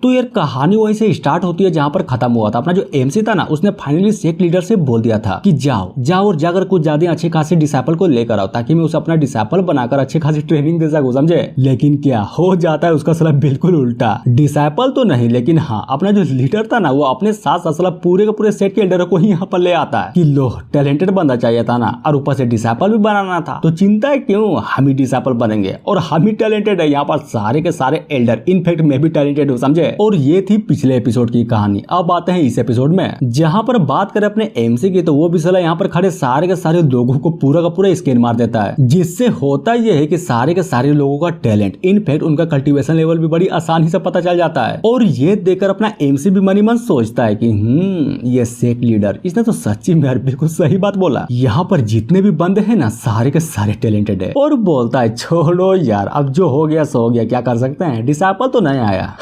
तो यार कहानी वहीं से स्टार्ट होती है जहाँ पर खत्म हुआ था। अपना जो एमसी था ना, उसने फाइनली सेक्ट लीडर से बोल दिया था कि जाओ जाओ और जाकर कुछ ज्यादा अच्छे खासे डिसाइपल को लेकर आओ, ताकि मैं उसे अपना डिसाइपल बनाकर अच्छे खासी ट्रेनिंग दे सकूं, समझे। लेकिन क्या हो जाता है उसका, साला बिल्कुल उल्टा। डिसाइपल तो नहीं, लेकिन हाँ अपना जो लीडर था ना, वो अपने साथ साथ साला पूरे के पूरे सेट के लीडर को ही यहाँ पर ले आता है कि लो टैलेंटेड बंदा चाहिए था ना, और ऊपर से डिसाइपल भी बनाना था, तो चिंता है क्यों, हम ही डिसाइपल बनेंगे और हम ही टैलेंटेड है यहाँ पर सारे के सारे एल्डर, इनफैक्ट मैं भी टैलेंटेड हूँ, समझे। और ये थी पिछले एपिसोड की कहानी। अब आते हैं इस एपिसोड में, जहाँ पर बात करें अपने एमसी की, तो वो भी साला यहाँ पर खड़े सारे के सारे लोगों को पूरा का पूरा स्कैन मार देता है, जिससे होता यह है कि सारे के सारे लोगों का टैलेंट, इनफैक्ट उनका कल्टीवेशन लेवल भी बड़ी आसानी से पता चल जाता है। और ये देखकर अपना एमसी भी मनी मन सोचता है कि ये सेक्ट लीडर, इसने तो सच्ची में यार बिल्कुल सही बात बोला, यहाँ पर जितने भी बंदे हैं ना सारे के सारे टैलेंटेड है। और बोलता है छोड़ो यार, अब जो हो गया सो हो गया, क्या कर सकते हैं, डिसाइपल तो नहीं आया,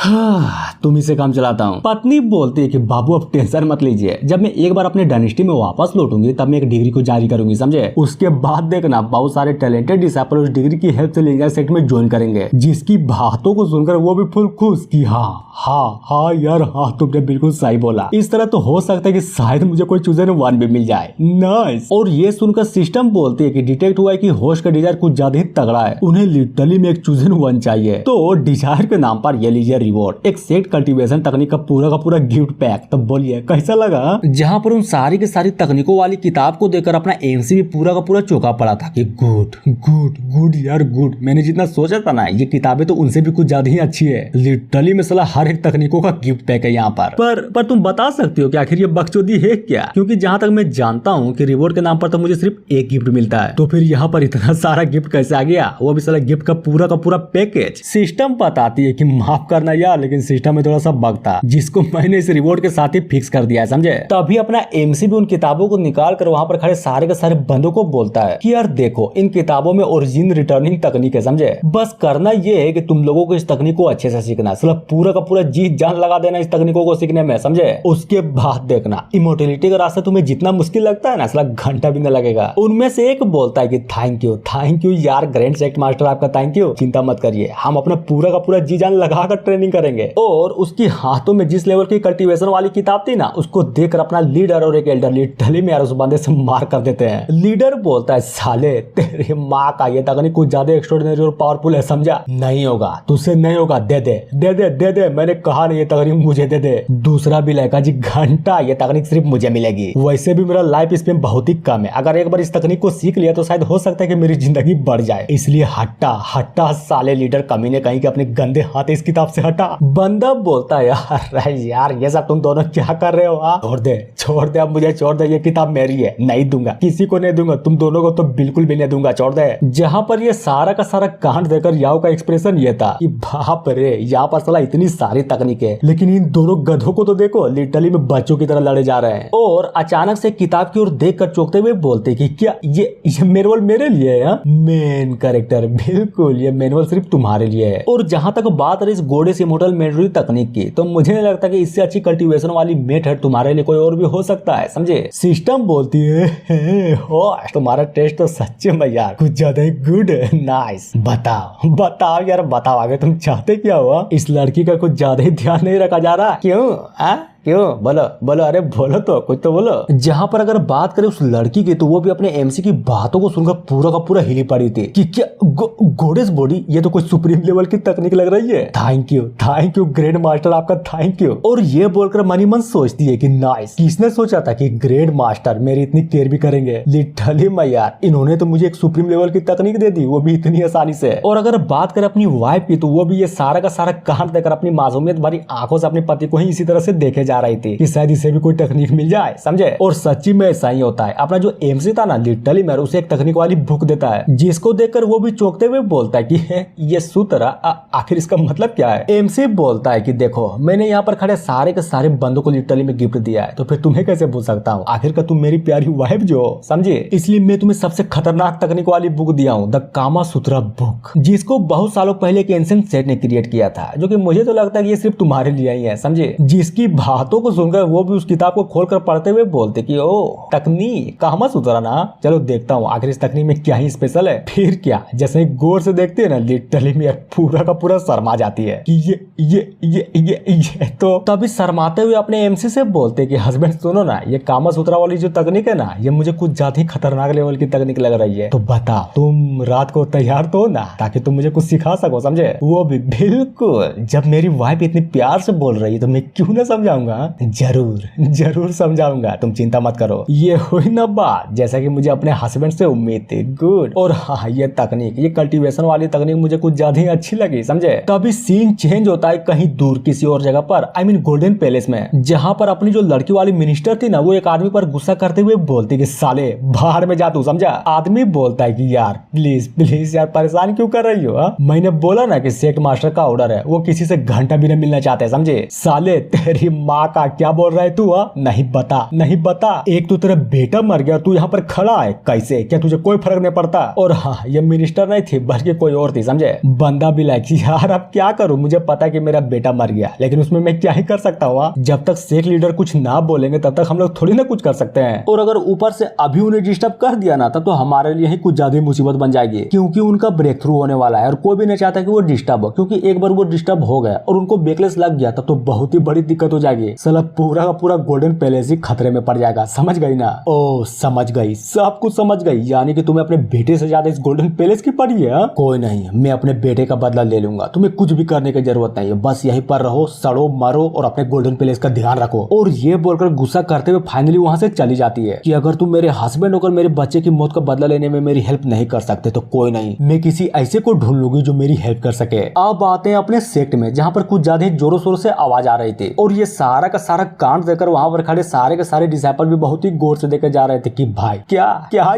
तुम ही से काम चलाता हूँ। पत्नी बोलती है कि बाबू अब टेंशन मत लीजिए, जब मैं एक बार अपने डायनेस्टी में वापस लौटूंगी तब मैं एक डिग्री को जारी करूंगी, समझे। उसके बाद देखना बहुत सारे टैलेंटेड डिसाइपल उस डिग्री की हेल्प से लीडर सेक्ट में ज्वाइन करेंगे, जिसकी बातों को सुनकर वो भी फुल खुश कि हाँ यार हाँ तुमने बिल्कुल सही बोला, इस तरह तो हो सकता है कि शायद मुझे कोई चूजन वन भी मिल जाए। नाइस। और ये सुनकर सिस्टम बोलती है कि डिटेक्ट हुआ है कि होस्ट का डिजायर कुछ ज्यादा ही तगड़ा है, उन्हें लिटरली में एक चूजन वन चाहिए। तो डिजायर के नाम पर ये लीजिए रिवॉर्ड, एक सेट कल्टीवेशन तकनीक का पूरा गिफ्ट पैक। तो बोलिए कैसा लगा। जहाँ पर उन सारी के सारी तकनीकों वाली किताब को देखकर अपना एमसी भी पूरा का पूरा चौंका पड़ा था कि गुड गुड गुड यार गुड, मैंने जितना सोचा था ना, ये किताबें तो उनसे भी कुछ ज्यादा ही अच्छी है। लिटरली में साला हर एक तकनीकों का गिफ्ट पैक है यहाँ पर तुम बता सकती हो कि आखिर ये बकचोदी है क्या, क्योंकि जहाँ तक मैं जानता हूँ कि रिवॉर्ड के नाम पर तो मुझे सिर्फ एक गिफ्ट मिलता है, तो फिर यहाँ पर इतना सारा गिफ्ट कैसे आ गया, वो भी साला गिफ्ट का पूरा पैकेज। सिस्टम बताती है कि माफ करना यार, लेकिन सिस्टम में थोड़ा सा बग था, जिसको मैंने इस रिवॉर्ड के साथ ही फिक्स कर दिया है, समझे। तभी अपना एमसी भी उन किताबों को निकाल कर वहाँ पर खड़े सारे के सारे बंदों को बोलता है कि यार देखो इन किताबों में ओरिजिन रिटर्निंग तकनीक है, समझे। बस करना ये है कि तुम लोगों को इस तकनीक को अच्छे से सीखना, मतलब पूरा का पूरा जी जान लगा देना इस तकनीकों को सीखने में, समझे। उसके बाद देखना इमोर्टैलिटी का रास्ता तुम्हें जितना मुश्किल लगता है ना, साला घंटा भी न लगेगा। उनमें से एक बोलता है कि थैंक यू यार ग्रैंड सेक्ट मास्टर, आपका थैंक यू, चिंता मत करिए, हम अपना पूरा का पूरा जी जान लगाकर ट्रेनिंग करेंगे। और उसकी हाथों में जिस लेवल की कल्टीवेशन वाली किताब थी ना, उसको देखकर अपना लीडर और एक एल्डर लिटरली में यार उस बंदे से मार कर देते हैं। लीडर बोलता है साले तेरे माँ का ये तकनीक कुछ ज्यादा एक्स्ट्राऑर्डिनरी और पावरफुल है, समझा। नहीं होगा तुझसे नहीं होगा, दे दे, मैंने कहा नहीं ये तकनीक मुझे दे दे। दूसरा भी लड़का जी घंटा, ये तकनीक सिर्फ मुझे मिलेगी, वैसे भी मेरा लाइफ स्पेन बहुत ही कम है, अगर एक बार इस तकनीक को सीख लिया तो शायद हो सकता है कि मेरी जिंदगी बढ़ जाए, इसलिए हट्टा साले लीडर कमीने कहीं के अपने गंदे हाथ इस किताब से हटा। बंदा बोलता है यार ये सब तुम दोनों क्या कर रहे हो, छोड़ दे अब मुझे छोड़ दे, ये किताब मेरी है, नहीं दूंगा, किसी को नहीं दूंगा, तुम दोनों को तो बिल्कुल भी नहीं दूंगा, छोड़ दे। जहाँ पर ये सारा का सारा कांड देकर याओ का एक्सप्रेशन ये था कि बाप रे, यहाँ पर साला इतनी सारी तकनीक है, लेकिन इन दोनों गधों को तो देखो लिटरली में बच्चों की तरह लड़े जा रहे हैं। और अचानक से किताब की ओर देखकर चौंकते हुए बोलते कि क्या ये मैनुअल मेरे लिए है। मेन कैरेक्टर बिल्कुल, ये मैनुअल सिर्फ तुम्हारे लिए है। और जहाँ तक बात रही इस गोडेस इमोर्टल मेमोरी तकनीक की, तो मुझे नहीं लगता कि इससे अच्छी कल्टीवेशन वाली मेथड तुम्हारे लिए कोई और भी हो सकता है, समझे। सिस्टम बोलती है तुम्हारा टेस्ट तो सच्चे में यार कुछ ज्यादा ही गुड है, नाइस। बताओ यार बताओ, आगे तुम चाहते क्या हुआ। इस लड़की का कुछ ज्यादा ही ध्यान नहीं रखा जा रहा, क्यों बोलो अरे बोलो तो कुछ तो बोलो। जहाँ पर अगर बात करें उस लड़की की, तो वो भी अपने एमसी की बातों को सुनकर पूरा का पूरा हिली पड़ी थी कि क्या गोडेस बॉडी, ये तो कोई सुप्रीम लेवल की तकनीक लग रही है। थैंक यू ग्रैंड मास्टर, आपका थैंक यू। और ये बोलकर मनी मन सोचती है कि नाइस, किसने सोचा था कि ग्रैंड मास्टर मेरी इतनी केयर भी करेंगे। लिटरली मैं यार, इन्होंने तो मुझे एक सुप्रीम लेवल की तकनीक दे दी, वो भी इतनी आसानी से। और अगर बात करें अपनी वाइफ की, तो वो भी ये सारा का सारा कांड देकर अपनी मासूमियत भरी आंखों से अपने पति को ही इसी तरह से देखे जा रही थी कि शायद इसे भी कोई तकनीक मिल जाए, समझे। और सच्ची में ऐसा ही होता है। अपना जो एमसी था ना, लिटरली में उसे एक तकनीक वाली बुक देता है, जिसको देखकर वो भी चौंकते हुए बोलता है कि ये सूत्र आखिर इसका मतलब क्या है। एमसी बोलता है कि देखो, मैंने यहाँ पर खड़े सारे के सारे बंदों को लिटरली में गिफ्ट दिया है, तो फिर तुम्हें कैसे भूल सकता हूँ, आखिर का तुम मेरी प्यारी वाइफ जो हो, समझे। इसलिए मैं तुम्हें सबसे खतरनाक तकनीक वाली बुक दिया हूँ, द कामा सूत्रा बुक, जिसको बहुत सालों पहले के एंशिएंट सेट ने क्रिएट किया था, जो कि मुझे तो लगता है कि ये सिर्फ तुम्हारे लिए ही है, समझे। जिसकी बातों को सुनकर वो भी उस किताब को खोलकर पढ़ते हुए बोलते कि ओ तकनीक कहाँ सुधरा ना, चलो देखता हूँ आखिर इस तकनीक में क्या ही स्पेशल है। फिर क्या, जैसे ही गौर से देखते हैं ना, लिटरली में पूरा का पूरा शर्मा जाती है कि ये तो तभी शर्माते हुए अपने एमसी से बोलते कि हस्बैंड सुनो ना, ये कामा सूत्रा वाली जो तकनीक है ना, ये मुझे कुछ ज्यादा ही खतरनाक लेवल की तकनीक लग रही है। तो बताओ तुम रात को तैयार तो हो ना, ताकि तुम मुझे कुछ सिखा सको, समझे? वो भी बिल्कुल, जब मेरी वाइफ इतनी प्यार से बोल रही है तो मैं क्यों ना समझाऊंगा, जरूर समझाऊंगा, तुम चिंता मत करो। ये हुई ना बात जैसा कि मुझे अपने हस्बैंड से उम्मीद थी। गुड। और हाँ, ये तकनीक, ये कल्टीवेशन वाली तकनीक मुझे कुछ ज्यादा ही अच्छी लगी, समझे? तभी सीन चेंज होता है कहीं दूर किसी और जगह पर, आई मीन गोल्डन पैलेस में, जहाँ पर अपनी जो लड़की वाली मिनिस्टर थी ना, वो एक आदमी पर गुस्सा करते हुए बोलती कि साले बाहर में जा तू, समझा? आदमी बोलता है कि यार प्लीज यार परेशान क्यों कर रही हो? मैंने बोला ना कि सेक्ट मास्टर का ऑर्डर है, वो किसी से घंटा भी नहीं मिलना चाहते, समझे? साले तेरी माँ का क्या बोल रहा है तू? नहीं बता, एक तो तेरा बेटा मर गया, तू यहाँ पर खड़ा है कैसे? क्या तुझे कोई फर्क नहीं पड़ता? और हाँ, ये मिनिस्टर नहीं थी बल्कि कोई और थी, समझे? बंदा भी लाइक यार अब क्या करूं, मुझे पता है कि मेरा बेटा मर गया, लेकिन उसमें मैं क्या ही कर सकता हूँ? जब तक सेक्ट लीडर कुछ ना बोलेंगे तब तक हम लोग थोड़ी ना कुछ कर सकते हैं। और अगर ऊपर से अभी उन्हें डिस्टर्ब कर दिया ना, तब तो हमारे लिए ही कुछ ज्यादा मुसीबत बन जाएगी, क्योंकि उनका ब्रेक थ्रू होने वाला है और कोई भी नहीं चाहता कि वो डिस्टर्ब हो, क्योंकि एक बार वो डिस्टर्ब हो गया और उनको बेकलेस लग गया तब तो बहुत ही बड़ी दिक्कत हो जाएगी। साला पूरा का पूरा गोल्डन पैलेस ही खतरे में पड़ जाएगा, समझ गई ना? ओ समझ गई, सब कुछ समझ गई। यानी कि तुम्हें अपने बेटे से ज्यादा इस गोल्डन पैलेस की पड़ी है? कोई नहीं, मैं अपने बेटे का बदला ले लूंगा, तुम्हें कुछ भी करने की जरूरत नहीं है, बस यहीं पर रहो, सड़ो मरो और अपने गोल्डन पैलेस का ध्यान रखो। और ये बोलकर गुस्सा करते हुए फाइनली वहां से चली जाती है कि अगर तुम मेरे हस्बैंड होकर मेरे बच्चे की मौत का बदला लेने में मेरी हेल्प नहीं कर सकते तो कोई नहीं, मैं किसी ऐसे को ढूंढ लूंगी जो मेरी हेल्प कर सके। अब आते हैं अपने सेक्ट में, जहाँ पर कुछ ज्यादा जोरों शोरों से आवाज आ रही थी और ये सारा का सारा कांड देकर वहां पर खड़े सारे के सारे डिसाइपल भी बहुत ही गौर से देकर जा रहे थे कि भाई क्या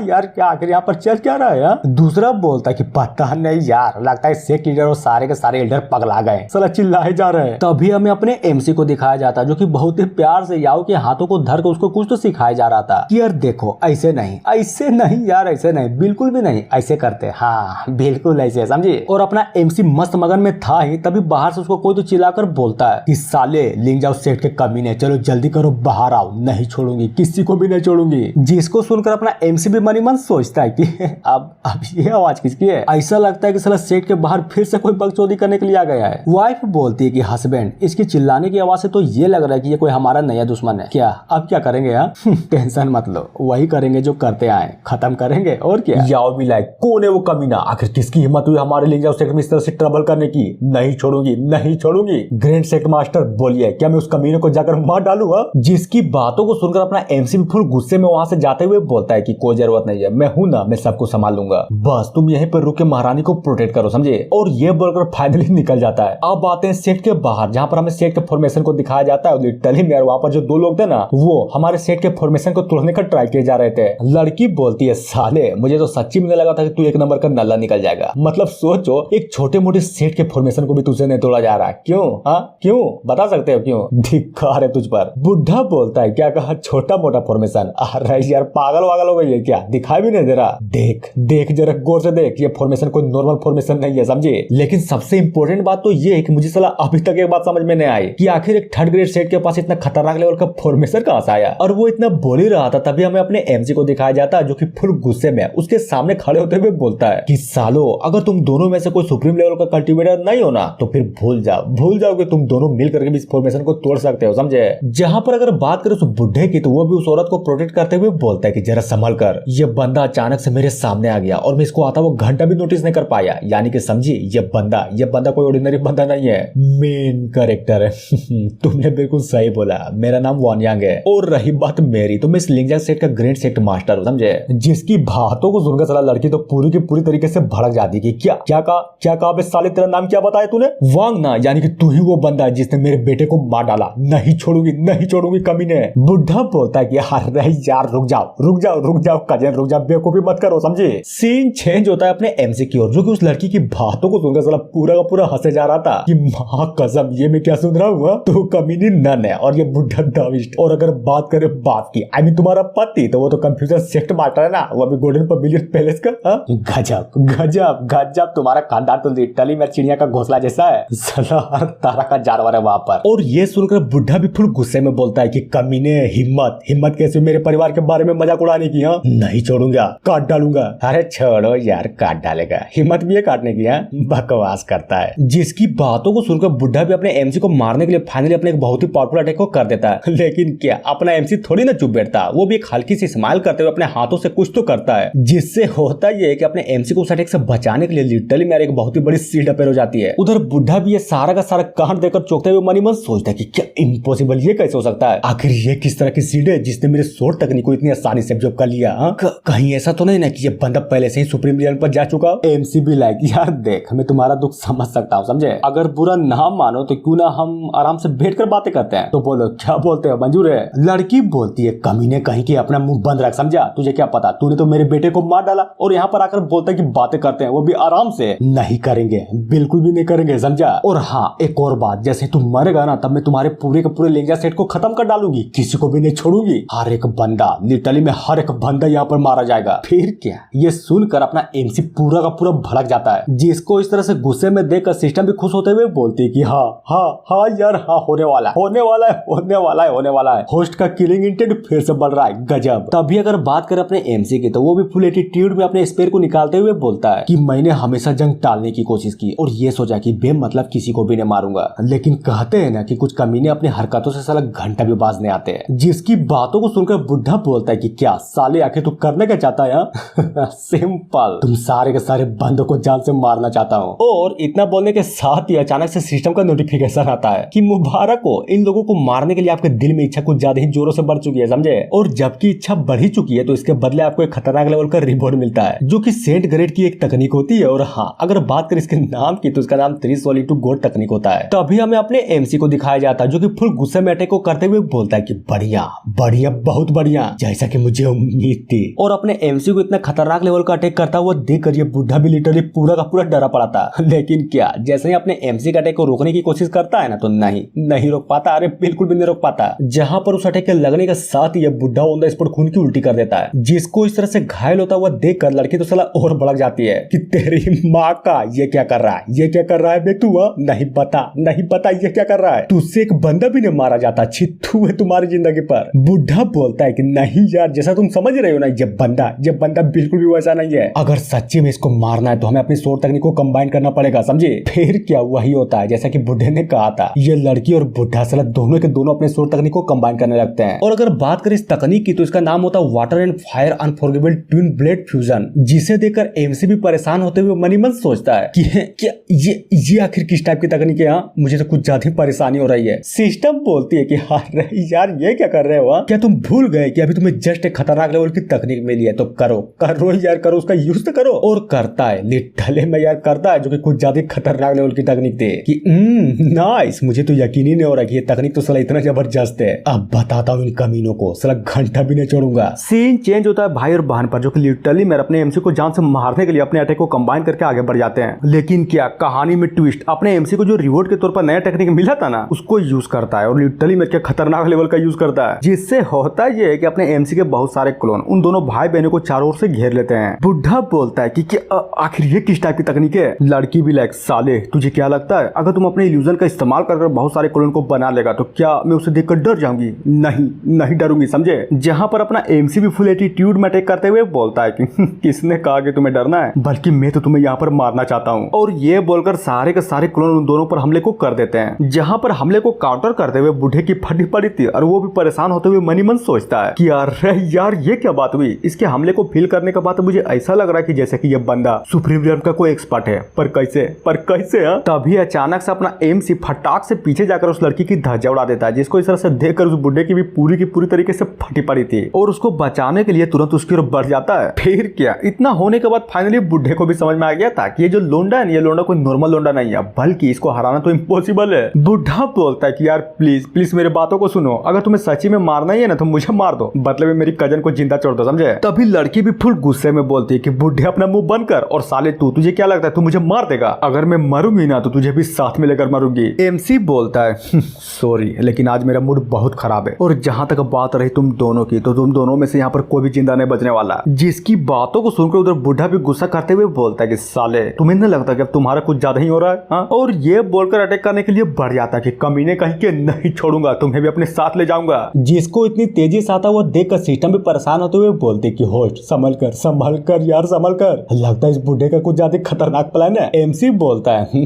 यार, क्या आखिर यहाँ पर चल क्या रहा है? दूसरा बोलता कि पता नहीं यार, लगता है सेक्ट लीडर और सारे के सारे एल्डर पगला गए, साला चिल्लाए जा रहे हैं। तभी हमें अपने एमसी को दिखाया जाता जो कि बहुत ही प्यार से याओ के हाथों को धर कर उसको कुछ तो सिखाया जा रहा था कि यार देखो ऐसे नहीं यार, ऐसे नहीं, बिल्कुल भी नहीं ऐसे करते, हाँ बिल्कुल ऐसे, समझे? और अपना एमसी मस्त मगन में था ही, तभी बाहर से उसको कोई तो चिल्लाकर बोलता है कि साले लिंक जाओ सेक्ट के कमीने, चलो जल्दी करो बाहर आओ, नहीं छोड़ूंगी, किसी को भी नहीं छोड़ूंगी। जिसको सुनकर अपना एमसी भी मनी मन सोचता है कि अब ये आवाज किसकी है? ऐसा लगता है कि साला सेक्ट के बाहर फिर से कोई बकचोदी करने के लिए आ गया है। वाइफ बोलती है कि हस्बैंड, इसकी चिल्लाने की आवाज से तो ये लग रहा है कि ये कोई हमारा नया दुश्मन है। क्या अब क्या करेंगे यार? टेंशन मत लो, वही करेंगे जो करते आए, खत्म करेंगे और क्या। याओ भी लाइक, कौन है वो कमीना? आखिर किसकी हिम्मत हुई हमारे लिंक जाओ सेक्ट में इस तरह से ट्रबल करने की? नहीं छोड़ूंगी। ग्रैंड सेक्ट मास्टर बोलिए, क्या मैं उस कमीने को जाकर मार डालूं? जिसकी बातों को सुनकर अपना एमसी भी फुल गुस्से में वहां से जाते हुए बोलता है कि कोई जरूरत नहीं है, मैं हूं ना, मैं सबको संभाल लूंगा, बस तुम यहीं पर रुक के महारानी को प्रोटेक्ट करो, समझे? और ये बोलकर फाइनली निकल जाता है। अब आते हैं सेट के बाहर, जहाँ पर हमें सेट के फॉर्मेशन को दिखाया जाता है। लिटरली यार वहाँ पर जो दो लोग थे ना, वो हमारे सेट के फॉर्मेशन को तोड़ने का ट्राई किए जा रहे थे। लड़की बोलती है साले मुझे तो सच्ची में लगा था कि तू एक नंबर का नल्ला निकल जाएगा, मतलब सोचो एक छोटे मोटे सेट के फॉर्मेशन को भी तुझसे नहीं तोड़ा जा रहा, क्यों बता सकते हो क्यों? धिक्कार है तुझ पर। बुढ़ा बोलता है क्या कहा छोटा मोटा फॉर्मेशन? अरे यार पागल वागल हो गई है क्या? दिखाई भी नहीं दे रहा, देख जरा गौर से देख, ये फॉर्मेशन कोई नॉर्मल फॉर्मेशन नहीं है, समझे? लेकिन सबसे इंपॉर्टेंट बात तो ये है कि मुझे साला अभी तक एक बात समझ में नहीं आई कि आखिर एक थर्ड ग्रेड सेट के पास इतना खतरनाक लेवल का फॉर्मेशन कहां से आया। और वो इतना बोल ही रहा था, तभी हमें अपने एमजी को दिखाया जाता है जो कि फुल गुस्से में उसके सामने खड़े होते हुए बोलता है कि सालो अगर तुम दोनों में से कोई सुप्रीम लेवल का कल्टीवेटर नहीं हो ना, तो फिर भूल जाओ कि तुम दोनों मिल करके भी इस फॉर्मेशन को तोड़ सकते हो, समझे? जहां पर अगर बात करें उस बुढ़े की, तो वो भी उस औरत को प्रोटेक्ट करते हुए बोलता है कि जरा संभल कर, ये बंदा अचानक से मेरे सामने आ गया और मैं इसको आता वो घंटा भी नोटिस नहीं कर पाया, यानी कि समझी ये बंदा कोई ऑर्डिनरी बंदा नहीं है, मेन कैरेक्टर है। तुमने बिल्कुल सही बोला, मेरा नाम वानयांग है। और रही बात मेरी, तो मैं इस लिंगजांग सेट का ग्रेट सेट मास्टर हूं, समझे? जिसकी बातों को सुनकर साला लड़की तो पूरी की पूरी तरीके से भड़क जाती है कि क्या कहा बे साले, तेरा नाम क्या बताया तूने? वांग ना, यानी कि तू ही वो बंदा है जिसने मेरे बेटे को मार डाला, नहीं छोड़ूंगी कमीने। बुढ़ा बोलता है कि अरे यार रुक जाओ कजन, रुक जाओ, बेवकूफी मत करो, समझे? सीन चेंज होता है अपने एमसी की ओर, जो कि उस लड़की की बातों को सुनकर साला पूरा का पूरा हंसे जा रहा था कि मां कसम ये मैं क्या सुन रहा हूँ, तो कमीनी नन है और ये बुढ़ा दाविस्ट। और अगर बात करें बात की, आई मीन तुम्हारा पति, तो वो तो कंफ्यूजन सेक्ट मास्टर है ना, वो अभी गोल्डन पवेलियन पैलेस का। गजब तुम्हारा खानदान तो लिटरली मेरी चिड़िया का घोंसला जैसा है, साला हर तरह का जानवर है वहां पर। और ये सुनकर बुढ़ा भी फुल गुस्से में बोलता है कि कमीने, हिम्मत हिम्मत कैसे मेरे परिवार के बारे में मजाक उड़ाने की? हाँ नहीं छोड़ूंगा, काट डालूंगा। अरे छोड़ो यार, काट डालेगा, हिम्मत भी है काटने की? बकवास करता है। जिसकी बातों को सुनकर बुढ़ा भी अपने एमसी को मारने के लिए फाइनली अपने एक बहुत ही पावरफुल अटैक को कर देता है। लेकिन क्या अपना एमसी थोड़ी ना चुप बैठता, वो भी एक हल्की सी स्माइल करते हुए अपने हाथों से कुछ तो करता है, जिससे होता ये है कि अपने एमसी को उस अटैक से बचाने के लिए लिटरली मेरे एक बहुत ही बड़ी सीट अपेयर हो जाती है। उधर बुढ़ा भी ये सारा का सारा कांड देकर चौंकते हुए मनी मन सोचता है कि क्या इम्पॉसिबल, ये कैसे हो सकता है? आखिर ये किस तरह की सीट है जिसने मेरे शॉर्ट तकनीक को इतनी आसानी से एब्जॉर्ब कर लिया? कहीं ऐसा तो नहीं ना कि ये बंदा पहले से ही सुप्रीम लीडर पर जा चुका? एमसी भी लाइक यार देख, मैं तुम्हारा दुख समझ सकता हूँ, समझे? अगर बुरा ना मानो तो क्यों ना हम आराम से बैठ कर बातें करते हैं। तो बोलो क्या बोलते हो, मंजूर है? लड़की बोलती है कमीने कहीं के अपना मुंह बंद रख, समझा? तुझे क्या पता, तूने तो मेरे बेटे को मार डाला और यहाँ पर आकर बोलता है कि बातें करते हैं, वो भी आराम से। नहीं करेंगे, बिल्कुल भी नहीं करेंगे, समझा? और हाँ एक और बात, जैसे तू मरेगा ना तब मैं तुम्हारे पूरे के पूरे लेंजा सेट को खत्म कर डालूंगी, किसी को भी नहीं छोड़ूंगी। हर एक बंदा, लिटरली में हर एक बंदा यहाँ पर मारा जाएगा। फिर क्या? ये सुनकर अपना एमसी पूरा का पूरा भड़क जाता है, जिसको इस तरह से गुस्से में देखकर सिस्टम भी खुश होते हुए बोलती है कि हाँ हाँ हाँ यार, हाँ होने वाला है, होने वाला है, होने वाला है, होने वाला है। होस्ट का किलिंग इंटेंट फिर से बढ़ रहा है, गजब। तभी अगर बात करें अपने एमसी की तो वो भी फुल एटीट्यूड में अपने स्पेयर को निकालते हुए बोलता है कि मैंने हमेशा जंग टालने की कोशिश की और ये सोचा कि बेमतलब किसी को भी नहीं मारूंगा, लेकिन कहते हैं ना कि कुछ कमीने अपनी हरकतों से साला घंटा भी बाजने आते हैं। जिसकी बातों को सुनकर बुढ़ा बोलता है कि क्या साले आखिर तू करने क्या चाहता है? सिंपल, तुम सारे के सारे बंदों को जान से मारना चाहता हूँ। और इतना बोलने के साथ ही अचानक से सिस्टम का नोटिफिकेशन आता है कि मुबारक हो, इन लोगों को मारने के लिए आपके दिल में इच्छा कुछ ज्यादा ही जोरों से बढ़ चुकी है, समझे? और जबकि इच्छा बढ़ी चुकी है तो इसके बदले आपको एक खतरनाक लेवल का रिवॉर्ड मिलता है, जो कि सेंट ग्रेड की एक तकनीक होती है। और हाँ अगर बात करें इसके नाम की तो इसका नाम 3 गोड तकनीक होता है। तभी हमें अपने एमसी को दिखाया जाता है जो कि फुल गुस्से में अटैक को करते हुए बोलता है कि बढ़िया बढ़िया, बहुत बढ़िया, जैसा कि मुझे उम्मीद थी। और अपने एमसी को इतना खतरनाक लेवल का अटैक करता हुआ देखकर ये बुढ़ा भी लिटरली पूरा का पूरा डरा पड़ा था। लेकिन क्या जैसे ही अपने एमसी के अटैक को रोकने की कोशिश करता है ना तो नहीं रोक पाता। अरे बिल्कुल भी नहीं रोक पाता। जहां पर उस अटैक के लगने के साथ ही बुढ़ा ऑन द स्पॉट खून की उल्टी कर देता है, जिसको इस तरह से घायल होता हुआ देखकर लड़की तो साला और भड़क जाती है कि तेरी माँ का ये क्या कर रहा है, ये क्या कर रहा है बे तू? नहीं पता ये क्या कर रहा है? तुझसे एक बंदा भी नहीं मारा जाता, छित्तू है तुम्हारी जिंदगी पर। बुढ़ा बोलता है कि नहीं यार, जैसा तुम समझ रहे हो ना, ये बंदा बिल्कुल भी वैसा नहीं है। अगर सच्ची में इसको मारना है तो हमें अपनी शॉर्ट तकनीक को कंबाइन करना पड़ेगा, समझे? फिर क्या वही होता है जैसा कि बुढ़े ने कहा था, ये लड़की और बुढ़ा साला दोनों के दोनों अपने शॉर्ट तकनीक को कंबाइन करने लगते हैं। और अगर बात करें इस तकनीक की तो इसका नाम होता है water and fire unforgettable twin blade fusion, जिसे देखकर एमसी भी परेशान होते हुए मनी मन सोचता है कि क्या ये आखिर किस टाइप की तकनीक है? मुझे तो कुछ ज्यादा परेशानी हो रही है। सिस्टम बोलती है कि अरे यार ये क्या कर रहे हो? क्या तुम भूल गए कि अभी तुम्हें जस्ट एक खतरनाक लेवल की तकनीक मिली है, तो करो यार, करो, उसका यूज तो करो। और करता है, लिटरली में यार करता है, जो कि कुछ ज्यादा खतरनाक लेवल की तकनीक थी कि नाइस, मुझे तो यकीन ही नहीं हो रहा कि ये तकनीक तो साला इतना जबरदस्त है। अब बताता हूँ इन कमीनों को, साला घंटा भी नहीं छोड़ूंगा। सीन चेंज होता है भाई और बहन पर, जो कि लिटरली मेरे अपने एमसी को जान से मारने के लिए अपने अटैक को कंबाइन करके आगे बढ़ जाते हैं। लेकिन क्या कहानी में ट्विस्ट, अपने एमसी को जो रिवॉर्ड के तौर पर नया टेक्निक मिला था ना, उसको यूज करता है और लिटरली मेरे खतरनाक लेवल का यूज करता है, जिससे होता ये है कि अपने एमसी के बहुत सारे क्लोन उन दोनों भाई बहनों को चारों ओर से घेर लेते हैं। बुढ़ा बोलता है कि आखिर ये किस टाइप की तकनीक है? लड़की भी लाइक साले तुझे क्या लगता है अगर तुम अपने इल्यूजन का इस्तेमाल कर बहुत सारे क्लोन को बना लेगा तो क्या मैं उसे देखकर डर जाऊंगी? नहीं डरूंगी, समझे? जहां पर अपना एमसी भी फुल एटीट्यूड में अटैक करते हुए बोलता है कि किसने कहा कि तुम्हें डरना है, बल्कि मैं तो तुम्हें यहाँ पर मारना चाहता हूँ। और ये बोलकर सारे के सारे क्लोन उन दोनों पर हमले को कर देते हैं। जहां पर हमले को काउंटर करते हुए बूढ़े की फटी पड़ी थी और वो भी परेशान होते हुए मनी मन सोचता है कि अरे यार ये क्या बात हुई? इसके हमले को फील करने के बाद मुझे ऐसा लग रहा है कि जैसे कि ये बंदा सुप्रीम लीडर का कोई एक्सपर्ट है, पर कैसे तभी अचानक से अपना एमसी फटाक से पीछे जाकर उस लड़की की धज्जा उड़ा देता है, जिसको इस तरह से देखकर उस बुढ़े की भी पूरी तरीके से फटी पड़ी थी और उसको बचाने के लिए तुरंत उसकी ओर बढ़ जाता है। फिर क्या, इतना होने के बाद फाइनली बुढ़े को भी समझ में आ गया था कि ये जो लोंडा है, ये लोंडा कोई नॉर्मल लोंडा नहीं है, बल्कि इसको हराना तो इम्पॉसिबल है। बुढ़ा बोलता है कि यार प्लीज मेरे बातों को सुनो, अगर तुम्हें सच्ची में मारना ही है ना तो मुझे मार दो, मतलब मेरी कजन को जिंदा छोड़ दो, समझे? तभी लड़की भी फुल गुस्से में बोलती है कि बुढ़े अपना मुंह बंद कर, और साले तुझे क्या लगता है तू मुझे मार देगा? अगर मैं मरूंगी ना तो तुझे भी साथ में लेकर मरूंगी। एमसी बोलता है सॉरी लेकिन आज मेरा मूड बहुत खराब है, और जहां तक बात रही तुम दोनों की तो तुम दोनों में से यहाँ पर कोई भी जिंदा नहीं बचने वाला। जिसकी बातों को सुनकर उधर बुढ़ा भी गुस्सा करते हुए बोलता है कि साले तुम्हें नहीं लगता कि अब तुम्हारा कुछ ज्यादा ही हो रहा है? हाँ? और ये बोलकर अटैक करने के लिए बढ़ जाता है कि कमीने कहीं के नहीं छोड़ूंगा, तुम्हें भी अपने साथ ले जाऊंगा। जिसको इतनी तेजी से आता हुआ देखकर सिस्टम भी परेशान होते हुए बोलते कि होस्ट संभल कर यार, संभल कर, लगता है इस बुढ़े का कुछ ज्यादा खतरनाक प्लान है। एमसी बोलता है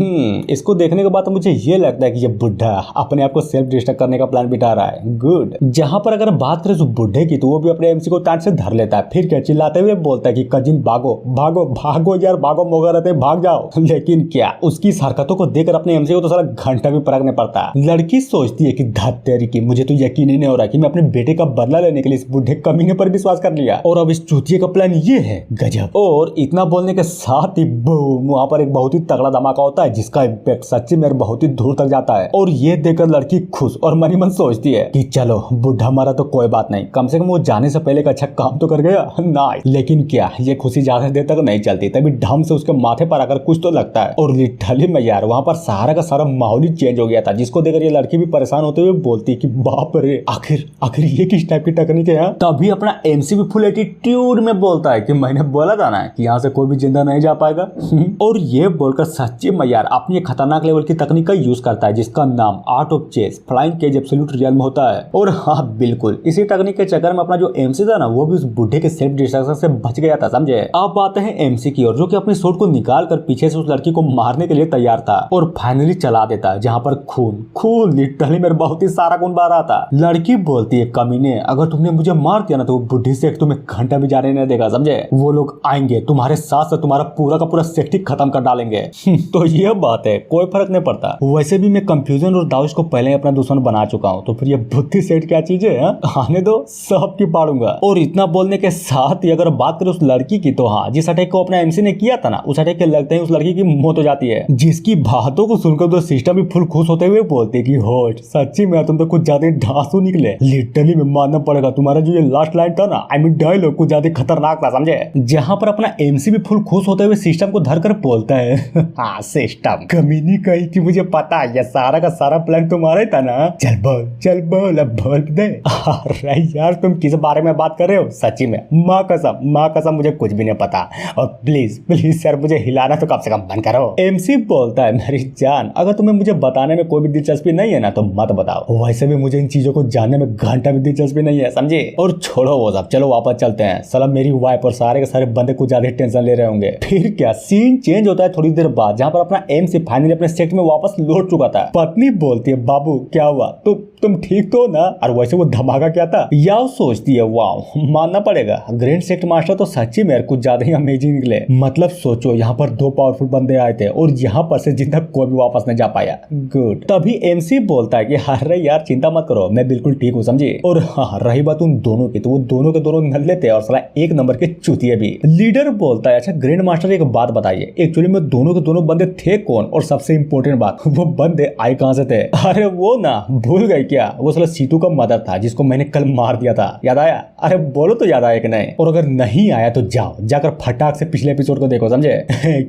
इसको देखने के बाद तो मुझे ये लगता है कि ये बुढ़ा अपने आप को सेल्फ डिस्ट्रक्ट करने का प्लान बिठा रहा है। गुड। जहां पर अगर बात करें उस बुढ़े की तो वो भी अपने एमसी को टांट से धर लेता है, फिर क्या चिल्लाते हुए बोलता है कि कजिन भागो भागो भागो यार, भागो मोगा रहते भाग जाओ। लेकिन क्या उसकी हरकतों को देखकर अपने एमसी को तो सारा घंटा भी फर्क नहीं पड़ता। लड़की सोचती है कि धत तेरी की, मुझे तो यकीन ही नहीं हो रहा कि मैं अपने बेटे का बदला लेने के लिए इस बुढ़े कमीने पर विश्वास कर लिया और अब इस चूतिए का प्लान ये है। गजब। और इतना बोलने के साथ ही बूम, वहां पर एक बहुत ही तगड़ा धमाका होता है जिसका इम्पैक्ट सच्ची में बहुत ही दूर तक जाता है। और ये देखकर लड़की खुश और मनी मन सोचती है कि चलो बुढ़ा मारा तो कोई बात नहीं, कम से कम वो जाने से पहले एक अच्छा काम तो कर गया ना। लेकिन क्या ये खुशी ज्यादा देर तक नहीं चलती, तभी ढम से उसके माथे पर आकर कुछ तो लगता है और लिटरली में यार वहां पर सारा का सारा माहौल ही चेंज हो गया था, जिसको देखकर ये लड़की भी परेशान होते हुए बोलती कि बाप रे, आखिर ये किस टाइप की टेक्निक है। तभी अपना एमसी भी फुल एटीट्यूड में बोलता है कि मैंने बोला था ना कि यहाँ से कोई भी जिंदा नहीं जा पाएगा। और ये बोलकर सच्ची में यार अपनी खतरनाक लेवल की तकनीक का यूज करता है जिसका नाम art of chess flying cage absolute real में होता है। और हाँ बिल्कुल इसी तकनीक के चक्कर में अपना जो एमसी था ना वो भी उस बुढ़े के सेल्फ डिस्ट्रक्शन से बच गया था, समझे। अब आते हैं एमसी की ओर, जो कि अपने शॉट को निकाल कर पीछे से उस लड़की को मारने के लिए तैयार था और फाइनली चला देता है जहाँ पर खून लिटरली मेरे बहुत ही सारा खून बह रहा था। लड़की बोलती है कमीने, अगर तुमने मुझे मार दिया ना तो वो बुढ़ी से तुम्हें घंटा भी जाने नहीं देगा, समझे। वो लोग आएंगे तुम्हारे साथ से तुम्हारा पूरा का पूरा सेक्टी खत्म कर डालेंगे। तो ये बात है, कोई फर्क नहीं पड़ता। वैसे भी मैं कंफ्यूजन और दाउश को पहले अपना दुश्मन बना चुका हूँ, तो फिर ये बुद्धि सेट क्या चीज है, आने दो सब की पाड़ूंगा। और इतना बोलने के साथ ही अगर बात करें उस लड़की की तो हाँ, जिस अटैक को अपना एमसी ने किया था ना उस अटैक के लगते ही उस लड़की की मौत हो जाती है, जिसकी बातों को सुनकर तो सिस्टम भी फुल खुश होते हुए बोलते कि होस्ट सच्ची में तुम तो कुछ ज्यादा ढांसू निकले, लिटरली में मानना पड़ेगा तुम्हारा जो ये लास्ट लाइन था ना, आई मीन डायलॉग कुछ ज्यादा खतरनाक था, समझे। जहां पर अपना एमसी भी फुल खुश होते हुए सिस्टम को धर कर बोलता है हाँ सिस्टम कमीनी कही कि मुझे पता है ये सारा का सारा प्लान तुम्हारा ही था ना, चल बोल अब बोल दे। अरे यार तुम किस बारे में बात कर रहे हो, सच्ची में माँ कसम मुझे कुछ भी नहीं पता, और प्लीज सर मुझे हिलाना तो कम से कम बंद करो। एमसी बोलता है मेरी जान, अगर तुम्हें मुझे बताने में कोई भी दिलचस्पी नहीं है ना तो मत बताओ, वैसे भी मुझे इन चीजों को जानने में घंटा भी दिलचस्पी नहीं है, समझे। और छोड़ो वो सब, चलो वापस चलते हैं। सलाम मेरी वाइफ और सारे के सारे बंदे कुछ ज्यादा टेंशन ले रहे होंगे। फिर क्या सीन चेंज होता है थोड़ी देर बाद, जहाँ पर अपना एमसी फाइनली अपने सेट में वापस लौट चुका था। पत्नी बोलती है बाबू क्या हुआ, तुम ठीक तो ना। और वैसे वो धमाका क्या था, याओ सोचती है वाह मानना पड़ेगा ग्रैंड सेक्ट मास्टर तो सच्ची में कुछ ज्यादा ही अमेजिंग निकले। मतलब सोचो यहाँ पर 2 पावरफुल बंदे आए थे और यहाँ पर से जिंदा कोई भी वापस नहीं जा पाया। गुड। तभी एमसी बोलता है कि अरे यार चिंता मत करो मैं बिल्कुल ठीक हूँ, समझे। और हाँ रही बात उन दोनों की, तो वो दोनों के दोनों नल्ले थे और साला एक नंबर के चूतिए भी। लीडर बोलता है अच्छा ग्रैंड मास्टर एक बात बताइए, एक्चुअली में दोनों के दोनों बंदे थे कौन, और सबसे इम्पोर्टेंट बात वो बंदे आए कहाँ से थे। अरे वो ना भूल गए क्या, वो साला सीतू का मदर था जिसको मैंने कल मार दिया था, याद आया। अरे बोलो तो याद आया कि नहीं, और अगर नहीं आया तो जाकर फटाक से पिछले एपिसोड को देखो, समझे।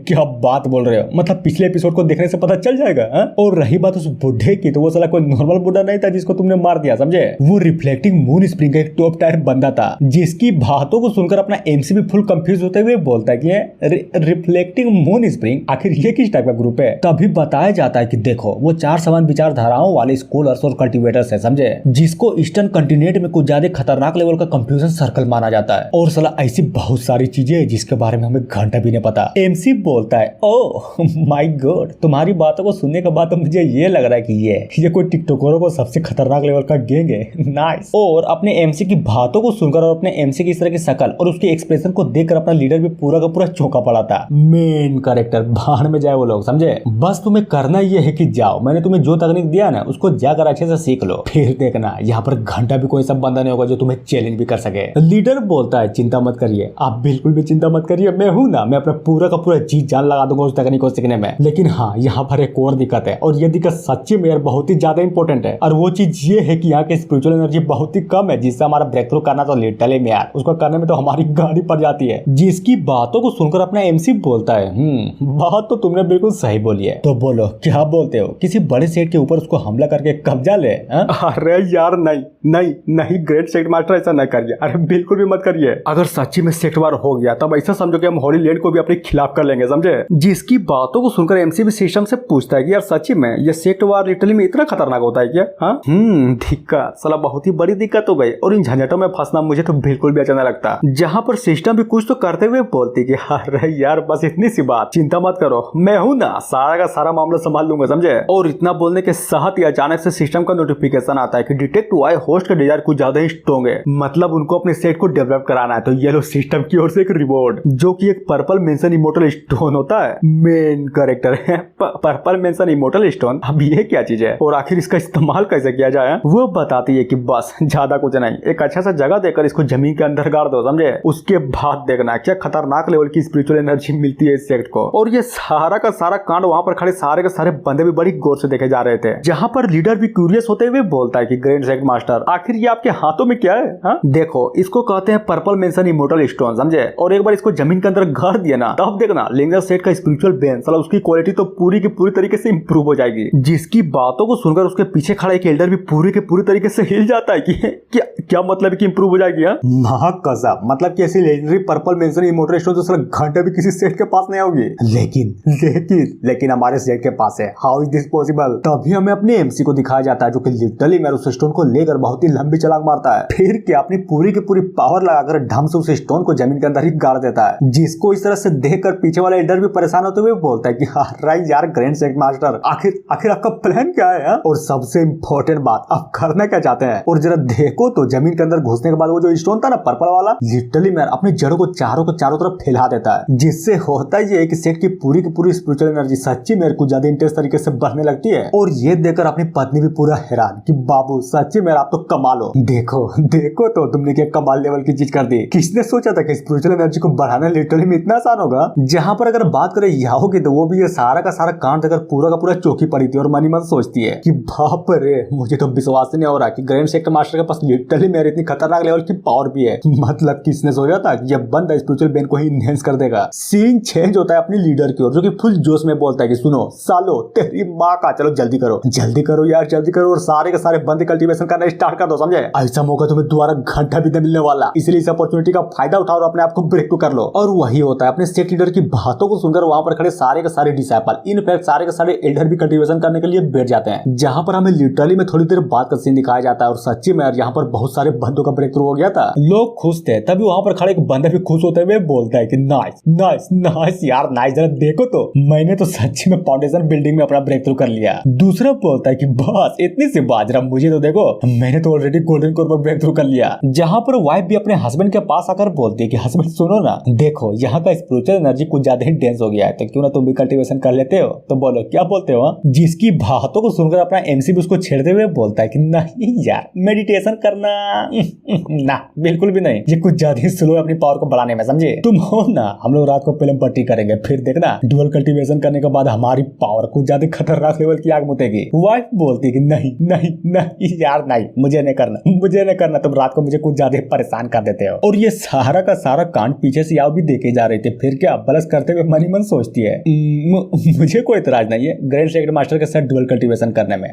क्या बात बोल रहे हो, मतलब पिछले एपिसोड को देखने से पता चल जाएगा। और रही बात उस बुढ़े की, तो वो साला कोई नॉर्मल बुढ़ा नहीं था जिसको तुमने मार दिया, समझे। वो रिफ्लेक्टिंग मून स्प्रिंग का एक टॉप टायर बंदा था, जिसकी बातों को सुनकर अपना एमसी भी फुल कंफ्यूज होते हुए बोलता है कि रिफ्लेक्टिंग मून स्प्रिंग आखिर ये किस टाइप का ग्रुप है। तभी बताया जाता है कि देखो वो 4 समान विचारधाराओं वाले स्कॉलर्स और कल्टिवेटर्स है, समझे, जिसको ईस्टर्न कंटिनेंट में कुछ ज्यादा खतरनाक लेवल का कंफ्यूजन सर्कल माना जाता है। और साला ऐसी बहुत सारी चीजें हैं जिसके बारे में हमें घंटा भी नहीं पता। एमसी बोलता है ओह माय गॉड, तुम्हारी बातों को सुनने के बाद तो मुझे ये लग रहा है कि ये कोई टिकटॉकरों को सबसे खतरनाक लेवल का गैंग है। नाइस। और अपने एमसी की बातों को सुनकर और अपने एमसी की इस तरह की शकल और उसके एक्सप्रेशन को देखकर अपना लीडर भी पूरा का पूरा चौंका पड़ा था। मेन कैरेक्टर भाड़ में जाए वो लोग, समझे। बस तुम्हें करना ये है कि जाओ, मैंने तुम्हें जो तकनीक दिया ना उसको जाकर अच्छे से सीख लो, फिर देखना यहाँ पर घंटा भी कोई सब बंदा नहीं होगा जो तुम्हें चैलेंज भी कर सके। लीडर बोलता है चिंता मत करिए, आप बिल्कुल भी चिंता मत करिए, मैं हूं ना, मैं अपना पूरा का पूरा जी जान लगा दूंगा उस तकनीक को सीखने में। लेकिन हाँ यहाँ पर एक और दिक्कत है, और ये दिक्कत सच्ची में यार बहुत ही ज्यादा इंपॉर्टेंट है, और वो चीज ये है कि यहाँ की स्पिरिचुअल एनर्जी बहुत ही कम है, जिससे हमारा ब्रेक थ्रू करना तो लिटरली में यार उसको करने में तो हमारी गाड़ी पड़ जाती है। जिसकी बातों को सुनकर अपना एमसी बोलता है बात तो तुमने बिल्कुल सही बोली है, तो बोलो क्या बोलते हो, किसी बड़े सेट के ऊपर उसको हमला करके कब्जा ले। हाँ? अरे यार नहीं नहीं नहीं ग्रेट सेक्ट मास्टर, ऐसा नहीं करिए, अरे बिल्कुल भी मत करिए। अगर सच्ची में सेक्ट वार हो गया तब ऐसा समझो कि हम होली लैंड को भी अपने खिलाफ कर लेंगे, समझे। जिसकी बातों को सुनकर एमसी भी सिस्टम से पूछता है कि यार सच्ची में ये सेक्ट वार लिटरली में इतना खतरनाक होता है क्या? हाँ दिक्कत साला बहुत ही बड़ी दिक्कत हो गई, और इन झंझटों में फंसना मुझे तो बिल्कुल भी अच्छा नहीं लगता। जहाँ पर सिस्टम भी कुछ तो करते हुए बोलती कि अरे यार बस इतनी सी बात, चिंता मत करो, मैं हूँ ना, सारा का सारा मामला संभाल लूंगा, समझे। और इतना बोलने के साथ ही अचानक से सिस्टम का नोटिफिकेशन आता है कि डिटेक्ट हुआ है होस्ट का डिजायर कुछ ज्यादा ही स्ट्रॉन्ग है, मतलब उनको अपने सेट को डेवलप कराना है। तो ये लो सिस्टम की ओर से एक रिवॉर्ड, जो कि एक पर्पल मेंशन इमोर्टल स्टोन होता है। मेन कैरेक्टर है पर्पल मेंशन इमोर्टल स्टोन, अब ये क्या चीज है और आखिर इसका इस्तेमाल कैसे किया जाए वो बताती है कि बस ज्यादा कुछ नहीं, एक अच्छा सा जगह देकर इसको जमीन के अंदर गाड़ दो, समझे। उसके बाद देखना क्या खतरनाक लेवल की स्पिरिचुअल एनर्जी मिलती है इस सेक्ट को। और ये सारा का सारा कांड वहां पर खड़े सारे के सारे बंदे भी बड़ी गौर से देखे जा रहे थे, जहां पर लीडर भी क्यूरियस होते हुए बोलता है कि ग्रैंड सेक्ट मास्टर आखिर ये आपके हाथों में क्या है? हा? देखो इसको कहते हैं पर्पल मेंशन इमोर्टल स्टोन, समझे। और एक बार इसको जमीन के अंदर गाड़ दिया ना, तब देखना लिंगर सेट का स्पिरिचुअल बेन साला उसकी क्वालिटी तो पूरी की पूरी तरीके से इंप्रूव हो जाएगी। जिसकी बातों को सुनकर उसके पीछे खड़ा एक एल्डर भी पूरी के पूरी तरीके से हिल जाता है कि क्या मतलब कि इंप्रूव हो जाएगी? कसम मतलब कि ऐसी legendary purple mention immortal stone तो साला घंटे भी किसी सेट के पास नहीं होगी। लेकिन हमारे सेट के पास है। How is this possible? तभी हमें अपने एमसी को दिखाया जाता है जो कि लिटरली मेरे उस स्टोन को लेकर बहुत ही लंबी छलांग मारता है, फिर क्या अपनी पूरी की पूरी पावर लगाकर ढंग से उस स्टोन को जमीन के अंदर ही गाड़ देता है। जिसको इस तरह से देखकर पीछे वाला एल्डर भी परेशान होते हुए बोलता है कि यार ग्रैंड सेक्ट मास्टर आखिर आपका प्लान क्या है? और सबसे इम्पोर्टेंट बात, आप करना क्या चाहते हैं? और जरा देखो तो जमीन के अंदर घुसने के बाद वो जो स्टोन था ना पर्पल वाला, लिटरली मैं अपनी जड़ों को चारों तरफ फैला देता है, जिससे होता है ये कि सेट की पूरी स्पिरिचुअल एनर्जी सच्ची मेरे को ज्यादा इंटेंस तरीके से बढ़ने लगती है। और ये देखकर अपनी पत्नी भी पूरा हैरान कि बाबू सच्ची में आप तो कमाल हो, देखो तो तुमने क्या कमाल लेवल की चीज कर दी। किसने सोचा था कि स्पिरिचुअल एनर्जी को बढ़ाना लिटरली में इतना आसान होगा? जहां पर अगर बात करें याओ की, तो वो भी ये सारा का सारा कांड देकर पूरा का पूरा चौकी पड़ी थी और मनी मन सोचती है कि बाप रे, मुझे तो विश्वास नहीं हो रहा कि ग्रैंड सेक्ट मास्टर के पास लिटरली मेरी इतनी खतरनाक लेवल की पावर भी है। मतलब किसने सोचा था कि ये बंदा स्पिरिचुअल बेन को ही इनहेंस कर देगा। सीन चेंज होता है अपनी लीडर की ओर, जो कि फुल जोश में बोलता है कि सुनो सालो तेरी माँ का, चलो जल्दी करो यार जल्दी करो, और सारे के सारे बंदे कल्टीवेशन करना स्टार्ट कर दो, समझे। ऐसा मौका तुम्हें दोबारा घंटा भी नहीं मिलने वाला, इसलिए इस अपॉर्चुनिटी का फायदा उठाओ और अपने आप को ब्रेक कर लो। और वही होता है, अपने सेक्ट लीडर की बातों को सुनकर वहां पर खड़े सारे के सारे डिसाइपल, इनफैक्ट सारे के सारे एल्डर भी कल्टीवेशन करने के लिए बैठ जाते हैं। जहां पर हमें लिटरली में थोड़ी देर बाद का सीन दिखाया जाता है, और सच्ची में यहाँ पर बहुत सारे बंदों का ब्रेक थ्रू हो गया था। लोग खुश थे, तभी वहां पर खड़े एक बंदा भी खुश होते हुए बोलता है कि नाइस यार नाइस, जरा देखो तो मैंने तो सच्ची में फाउंडेशन बिल्डिंग में अपना ब्रेक थ्रू कर लिया। दूसरा बोलता है कि बस इतनी सी बात, जरा मुझे तो देखो, मैंने तो ऑलरेडी गोल्डन कोर पर ब्रेक थ्रू कर लिया। जहां पर वाइफ भी अपने हस्बैंड के पास आकर बोलती है कि हस्बैंड सुनो ना, देखो यहाँ का स्पिरिचुअल एनर्जी कुछ ज्यादा ही डेंस हो गया है, तो क्यों ना तुम भी कल्टीवेशन कर लेते हो? तो बोलो क्या बोलते हो? जिसकी बातों को सुनकर अपना एमसी भी उसको छेड़ते हुए बोलता है कि नहीं यार मेडिटेशन करना ना, बिल्कुल भी नहीं, ये कुछ ज्यादा ही स्लो है अपनी पावर को बढ़ाने में, समझे। तुम हो ना, हम लोग रात को फिल्म पट्टी करेंगे, फिर देखना डुअल कल्टीवेशन करने के बाद हमारी पावर कुछ ज्यादा खतरनाक लेवल की आग मुतेगी। वाइफ बोलती कि नहीं यार नहीं, मुझे नहीं करना, तुम रात को मुझे कुछ ज्यादा परेशान कर देते हो। और ये सारा का सारा कांड पीछे से याव भी देखे जा रहे थे, फिर क्या बलस करते हुए मनी मन सोचती है मुझे कोई इतराज नहीं है ग्रैंड सेक्ट मास्टर के साथ डुअल कल्टीवेशन करने में,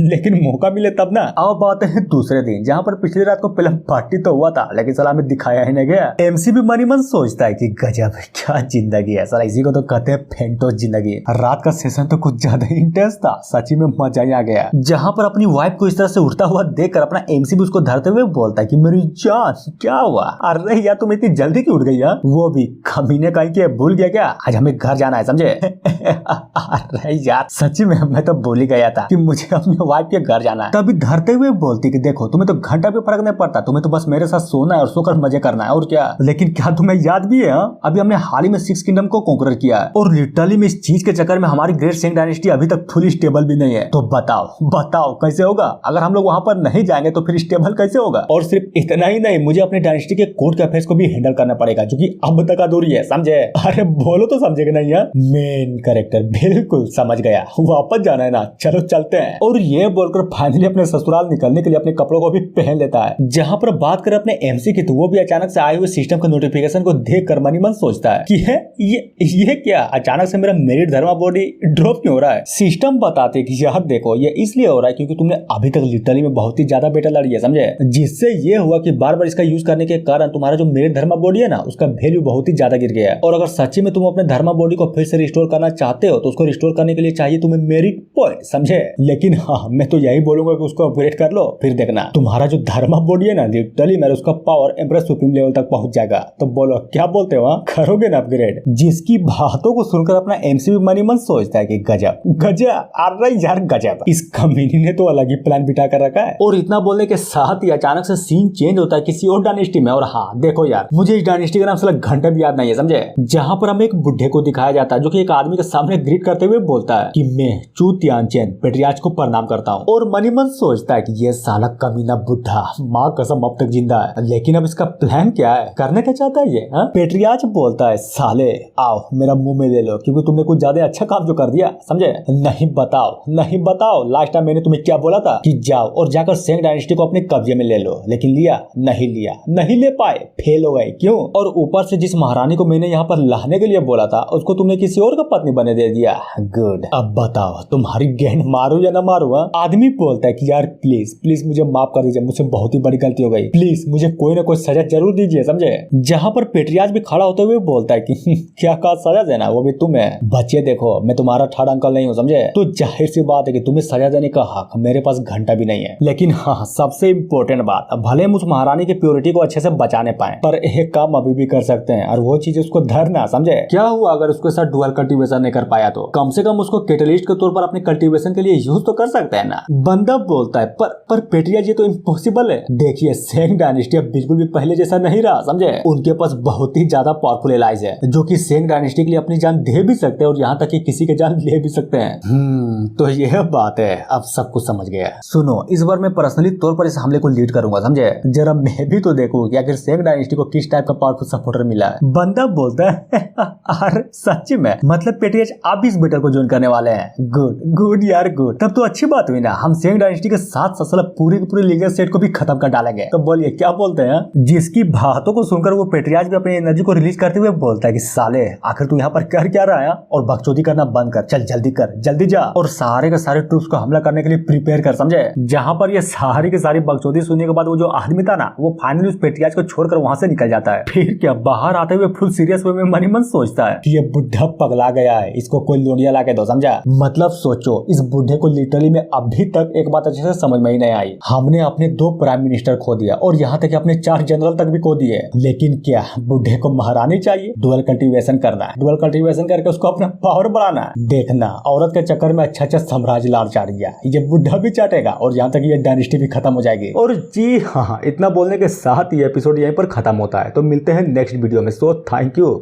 लेकिन मौका मिले तब ना। अब बात है दूसरे दिन, जहाँ पर पिछली रात को फिल्म पार्टी तो हुआ था, लेकिन साला में दिखाया ही नहीं गया। एमसी भी मनी मन सोचता है कि गजब क्या जिंदगी है साला, इसी को तो कहते हैं फेंटोस जिंदगी। रात का सेशन तो कुछ ज्यादा इंटेंस था, सच्ची में मजा ही आ गया। जहाँ पर अपनी वाइफ को इस तरह से उठता हुआ देखकर अपना एमसी भी उसको धरते हुए बोलता है कि मेरी जान क्या हुआ? अरे यार तुम इतनी जल्दी क्यों उठ गई? वो भी कमीने कहीं के भूल गया क्या? आज हमें घर जाना है, समझे। अरे यार सच्ची में मैं तो भूल ही गया था कि मुझे अपनी वाइफ के घर जाना है। तभी धरते हुए बोलती कि देखो तुम्हें तो घंटा भी फर्क नहीं पड़ता, तुम्हें तो बस मेरे साथ सोना है और सोकर मजे करना है, और क्या। लेकिन क्या तुम्हें याद भी है अभी हमने हाल ही में 6 किंगडम को कॉन्कर किया है, और लिटरली में इस चीज के चक्कर में हमारी ग्रेट सेंग डायनेस्टी अभी तक फुल स्टेबल भी नहीं है। तो बताओ कैसे होगा? अगर हम लोग वहां पर नहीं जाएंगे तो फिर स्टेबल कैसे होगा? और सिर्फ इतना ही नहीं, मुझे अपने डायनेस्टी के कोर्ट के अफेयर्स को भी हैंडल करना पड़ेगा, जो कि अब तक अधूरी है, समझे। अरे बोलो तो समझेगा नहीं यार। मेन कैरेक्टर बिल्कुल समझ गया, वापस जाना है ना, चलो चलते हैं। और ये बोलकर फाइनली अपने ससुराल निकलने के लिए अपने कपड़ों को भी पहन लेता है। जहां पर बात करें अपने एमसी की, तो वो भी अचानक से आए हुए सिस्टम के नोटिफिकेशन को देखकर मनी मन सोचता है कि है ये क्या, अचानक से मेरा मेरिट धर्मा बॉडी ड्रॉप क्यों हो रहा है? सिस्टम बताते कि यार देखो ये इसलिए हो रहा है क्योंकि तुमने अभी तक लिटरली में बहुत ही ज्यादा बेटर लड़ी है, समझे। जिससे ये हुआ कि बार बार इसका यूज करने के कारण तुम्हारा जो मेरे धर्मा बॉडी है ना उसका वैल्यू बहुत ही ज्यादा गिर गया है। और अगर सच्ची में तुम अपने धर्मा बॉडी को फिर से रिस्टोर करना चाहते हो तो उसको रिस्टोर करने के लिए चाहिए तुम्हें मेरिट पॉइंट, समझे। लेकिन हाँ, मैं तो यही बोलूंगा कि उसको अपग्रेड कर लो, फिर देखना तुम्हारा जो धर्मा बॉडी है ना लिटरली मेरे उसका पावर एम्प्रेस सुप्रीम लेवल तक पहुंच जाएगा। तो बोलो क्या बोलते हो, करोगे ना अपग्रेड। जिसकी बातों को सुनकर अपना एमसीबी मनी मन सोचता है कि गजब गजब अरे यार गजब, इस कमीनी ने तो अलग ही प्लान बिठा कर रखा है। और इतना बोलने के साथ ही अचानक से सीन चेंज होता है किसी और डायनेस्टी में। और हाँ देखो यार, मुझे इस डायनेस्टी का नाम साला घंटा भी याद नहीं है, समझे। जहाँ पर हमें एक बुढ़े को दिखाया जाता है जो कि एक आदमी के सामने ग्रीट करते हुए बोलता है कि मैं चू त्यानचेन पेट्रियार्च को प्रणाम करता हूँ। और मनी मन सोचता है कि ये साला कमीना बुढ़ा माँ कसम अब तक जिंदा है, लेकिन अब इसका प्लान क्या है, करना क्या चाहता है ये। पेट्रियार्च बोलता है साले आओ मेरा मुंह में ले लो, क्योंकि तुमने कुछ ज्यादा अच्छा काम जो कर दिया, समझे। नहीं बताओ लास्ट टाइम मैंने तुम्हें क्या बोला था कि जाओ और जाकर सेंग डायनेस्टी को अपने कब्जे में ले लो, लेकिन लिया नहीं ले पाए, फेल हो गए। क्यों? और ऊपर से जिस महारानी को मैंने यहाँ पर लाने के लिए बोला था उसको तुमने किसी और का पत्नी बने दे दिया। गुड, अब बताओ तुम्हारी गेंद मारू या ना मारू। आदमी बोलता है कि यार प्लीज मुझे माफ कर दीजिए, मुझसे बहुत ही बड़ी गलती हो गई, प्लीज मुझे कोई ना कोई सजा जरूर दीजिए, समझे। जहाँ पर पेट्रियार्च भी खड़ा होते हुए बोलता है कि क्या कहा सजा देना, वो भी तुम्हें। बच्चे देखो मैं तुम्हारा थर्ड अंकल नहीं हूँ, समझे। तो जाहिर सी बात है कि तुम्हें सजा देने का हक मेरे पास घंटा भी नहीं है। लेकिन हाँ, सबसे इम्पोर्टेंट बात, भले हम उस महारानी की प्योरिटी को अच्छे से बचाने पाए, पर एक काम अभी भी कर सकते हैं और वो चीज उसको धरना, समझे। क्या हुआ अगर उसके साथ डुअल कल्टीवेशन नहीं कर पाया तो कम से कम उसको कैटलिस्ट के तौर पर अपने कल्टीवेशन के लिए यूज तो कर सकते हैं ना। बंदा बोलता है पर पेट्रियार्च ये तो इम्पॉसिबल है। देखिए सेंग डायनेस्टी अब बिल्कुल भी पहले जैसा नहीं रहा, समझे। उनके पास बहुत ही ज्यादा पावरफुल एलाइज है जो कि सेंग डायनेस्टी के लिए अपनी जान दे भी सकते हैं और यहाँ तक कि किसी के जान ले भी सकते हैं। तो यह बात है, अब सब कुछ समझ गया। सुनो, इस बार मैं पर्सनली तौर पर इस हमले को लीड करूंगा, समझे। जरा मैं भी तो देखूं कि आखिर सेंग डायनेस्टी को किस टाइप का पावरफुल सपोर्टर मिला है। बंदा बोलता है अरे सच्ची में, मतलब पेट्रियार्च आप भी इस बेटर को ज्वाइन करने वाले हैं। गुड यार गुड, तब तो अच्छी बात हुई ना। हम सेंग डायनेस्टी के साथ पूरी की पूरी लीगल सेट को भी खत्म कर डालेंगे। तो बोलिए क्या बोलते हैं। जिसकी बातों को सुनकर वो पेट्रियार्च भी अपनी एनर्जी को रिलीज करते हुए बोलता है कि साले आखिर तू यहाँ पर कर क्या रहा है, और बकचोदी करना बंद कर, चल जल्दी कर, जल्दी जा और सारे के सारे ट्रूप्स को हमला करने के लिए प्रिपेयर कर, समझे। जहाँ पर ये सारी की सारी बकचोदी सुनने के बाद वो जो आदमी था ना, वो फाइनली उस पेट्रियार्च को छोड़कर वहां से निकल जाता है। फिर क्या, बाहर आते हुए फुल सीरियस वे में मनी मन सोचता है कि ये बुढ़ा पगला गया है, इसको कोई लोनिया ला के दो, समझा। मतलब सोचो, इस बुढ़े को लिटरली में अभी तक एक बात अच्छे से समझ में ही नहीं आई। हमने अपने 2 प्राइम मिनिस्टर खो दिया और यहाँ तक अपने 4 जनरल तक भी खो दिए, लेकिन क्या बुढ़े को महारानी चाहिए। डुअल कल्टीवेशन करना है, डुअल कल्टीवेशन करके उसको अपना पावर बढ़ाना है। देखना औरत के चक्कर में अच्छा साम्राज्य लाड़ चाट गया, ये बुढ़ा भी चाटेगा और यहाँ तक ये डायनेस्टी भी खत्म हो जाएगी। और जी हाँ, इतना बोलने के साथ ये एपिसोड यहीं पर खत्म होता है। तो मिलते हैं नेक्स्ट वीडियो में। So thank you.